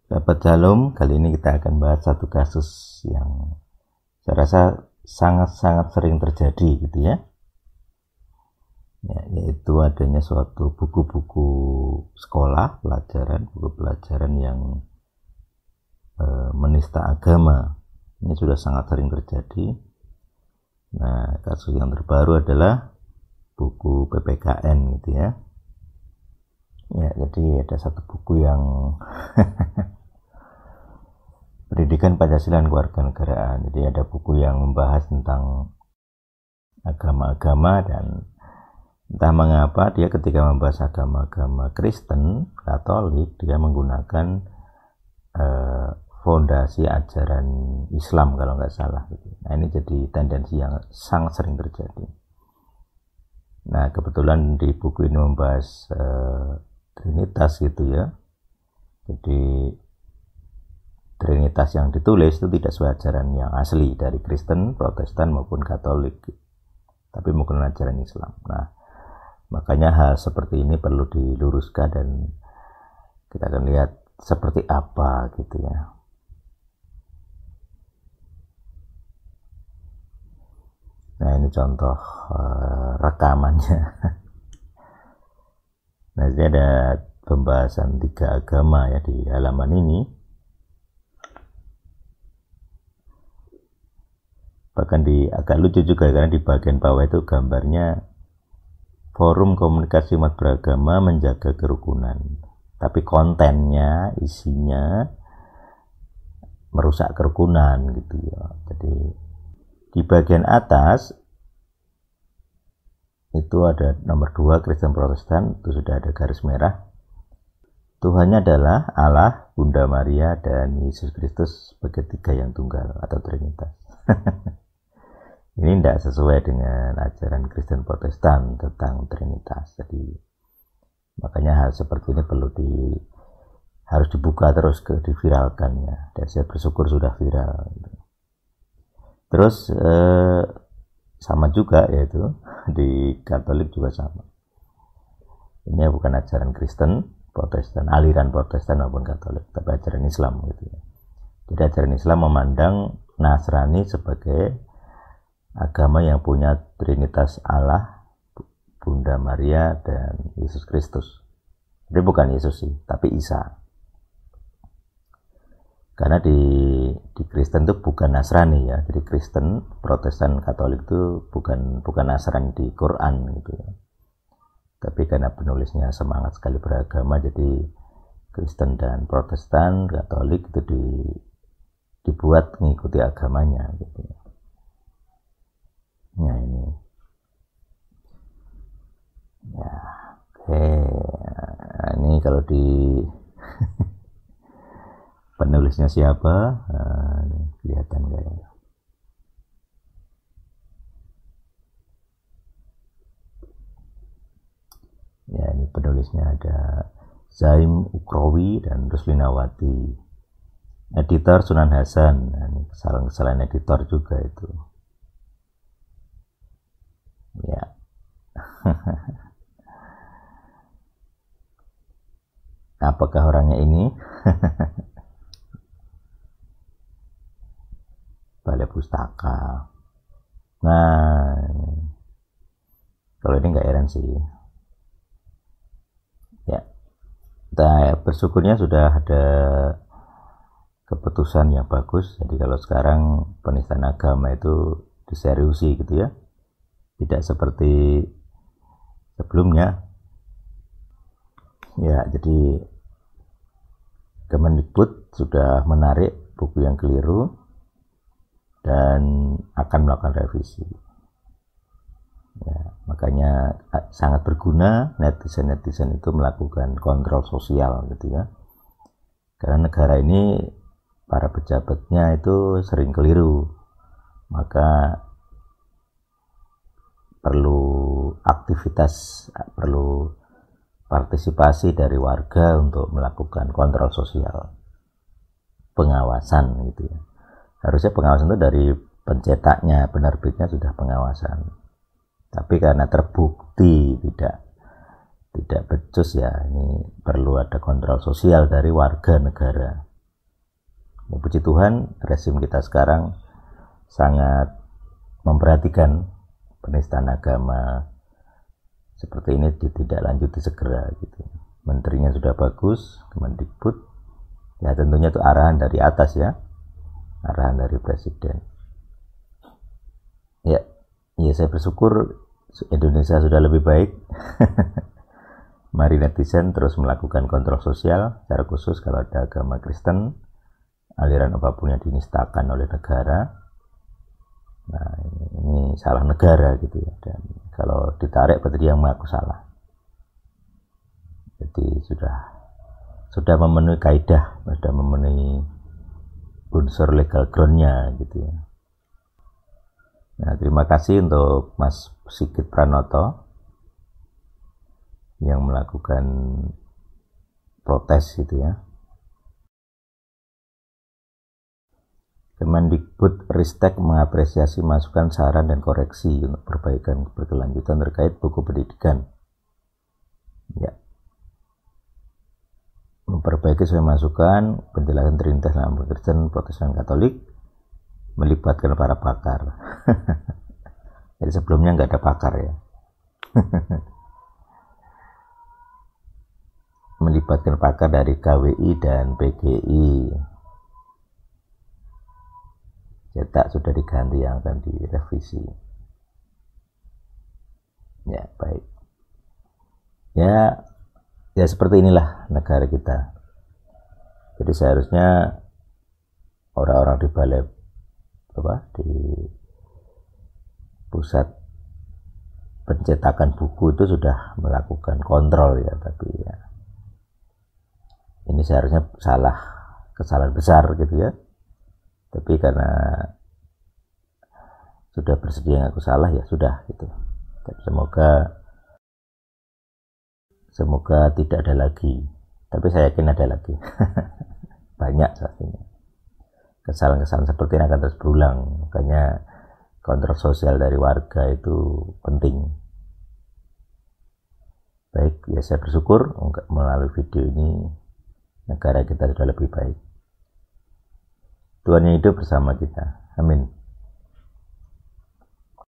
Sahabat Shalom, kali ini kita akan bahas satu kasus yang saya rasa sangat-sangat sering terjadi gitu ya. Yaitu adanya suatu buku-buku sekolah pelajaran, buku pelajaran yang menista agama. Ini sudah sangat sering terjadi. Nah, kasus yang terbaru adalah buku PPKN gitu ya. Ya, jadi ada satu buku yang Pendidikan Pancasila dan Kewarganegaraan. Jadi ada buku yang membahas tentang agama-agama, dan entah mengapa dia ketika membahas agama-agama Kristen, Katolik, dia menggunakan fondasi ajaran Islam kalau nggak salah. Nah, ini jadi tendensi yang sangat sering terjadi. Nah, kebetulan di buku ini membahas Trinitas gitu ya. Jadi Trinitas yang ditulis itu tidak sesuai ajaran yang asli dari Kristen, Protestan maupun Katolik, tapi menggunakan ajaran Islam. Nah, makanya hal seperti ini perlu diluruskan dan kita akan lihat seperti apa gitu ya. Nah, ini contoh rekamannya. Nah, ini ada pembahasan 3 agama ya di halaman ini. Bahkan agak lucu juga karena di bagian bawah itu gambarnya forum komunikasi umat beragama menjaga kerukunan. Tapi kontennya, isinya merusak kerukunan gitu ya. Jadi di bagian atas itu ada nomor 2 Kristen Protestan, itu sudah ada garis merah. Tuhannya adalah Allah, Bunda Maria, dan Yesus Kristus sebagai 3 yang tunggal atau Trinitas. Ini tidak sesuai dengan ajaran Kristen Protestan tentang Trinitas. Jadi makanya hal seperti ini harus dibuka terus, diviralkan ya. Dan saya bersyukur sudah viral. Terus sama juga yaitu di Katolik juga sama. Ini bukan ajaran Kristen Protestan, aliran Protestan maupun Katolik, tapi ajaran Islam gitu ya. Jadi ajaran Islam memandang Nasrani sebagai agama yang punya Trinitas Allah, Bunda Maria, dan Yesus Kristus. Jadi bukan Yesus sih, tapi Isa. Karena di Kristen itu bukan Nasrani ya. Jadi Kristen, Protestan, Katolik itu bukan Nasrani di Quran gitu ya. Tapi karena penulisnya semangat sekali beragama, jadi Kristen dan Protestan, Katolik itu dibuat mengikuti agamanya gitu ya. Ya ini. Ya, oke. Nah, ini kalau di penulisnya siapa? Nah, kelihatan nggak ya? Ya, ini penulisnya ada Zaim Ukrowi dan Ruslinawati. Editor Sunan Hasan. Nah, ini kesalahan editor juga itu. Ya. Apakah orangnya ini? Balai Pustaka. Nah, kalau ini nggak heran sih. Ya, kita bersyukurnya sudah ada keputusan yang bagus. Jadi kalau sekarang penistaan agama itu diseriusi gitu ya. Tidak seperti sebelumnya. Ya, jadi Kemendikbud sudah menarik buku yang keliru dan akan melakukan revisi. Ya, makanya sangat berguna netizen itu melakukan kontrol sosial gitu ya. Karena negara ini para pejabatnya itu sering keliru. Maka perlu partisipasi dari warga untuk melakukan kontrol sosial, pengawasan gitu ya. Harusnya pengawasan itu dari pencetaknya, penerbitnya sudah pengawasan. Tapi karena terbukti tidak becus ya, ini perlu ada kontrol sosial dari warga negara. Ya, puji Tuhan, rezim kita sekarang sangat memperhatikan penistaan agama seperti ini ditindaklanjuti segera gitu. Menterinya sudah bagus, Kemendikbud. Ya tentunya itu arahan dari atas ya, arahan dari presiden. Ya, saya bersyukur Indonesia sudah lebih baik. Mari netizen terus melakukan kontrol sosial, secara khusus kalau ada agama Kristen, aliran apapun yang dinistakan oleh negara. Nah ini salah negara gitu ya, dan kalau ditarik berarti dia mengaku salah. Jadi sudah memenuhi kaidah, sudah memenuhi unsur legal groundnya gitu ya. Nah, terima kasih untuk Mas Sigit Pranoto yang melakukan protes gitu ya. Kemendikbud Ristek mengapresiasi masukan, saran, dan koreksi untuk perbaikan berkelanjutan terkait buku pendidikan. Ya. Memperbaiki sesuai masukan, penjelasan Trinitas dalam Kristen, Protestan, Katolik, melibatkan para pakar. Jadi sebelumnya nggak ada pakar ya. Melibatkan pakar dari KWI dan PGI. Cetak sudah diganti, yang akan direvisi. Ya baik. Ya seperti inilah negara kita. Jadi seharusnya orang-orang di balai di pusat pencetakan buku itu sudah melakukan kontrol ya, tapi ya ini seharusnya kesalahan besar gitu ya. Tapi karena sudah bersedia ngaku salah ya sudah gitu. Dan semoga tidak ada lagi. Tapi saya yakin ada lagi. Banyak saatnya. Kesalahan-kesalahan seperti ini akan terus berulang. Makanya kontrol sosial dari warga itu penting. Baik, ya saya bersyukur melalui video ini negara kita sudah lebih baik. Tuhan yang hidup bersama kita. Amin.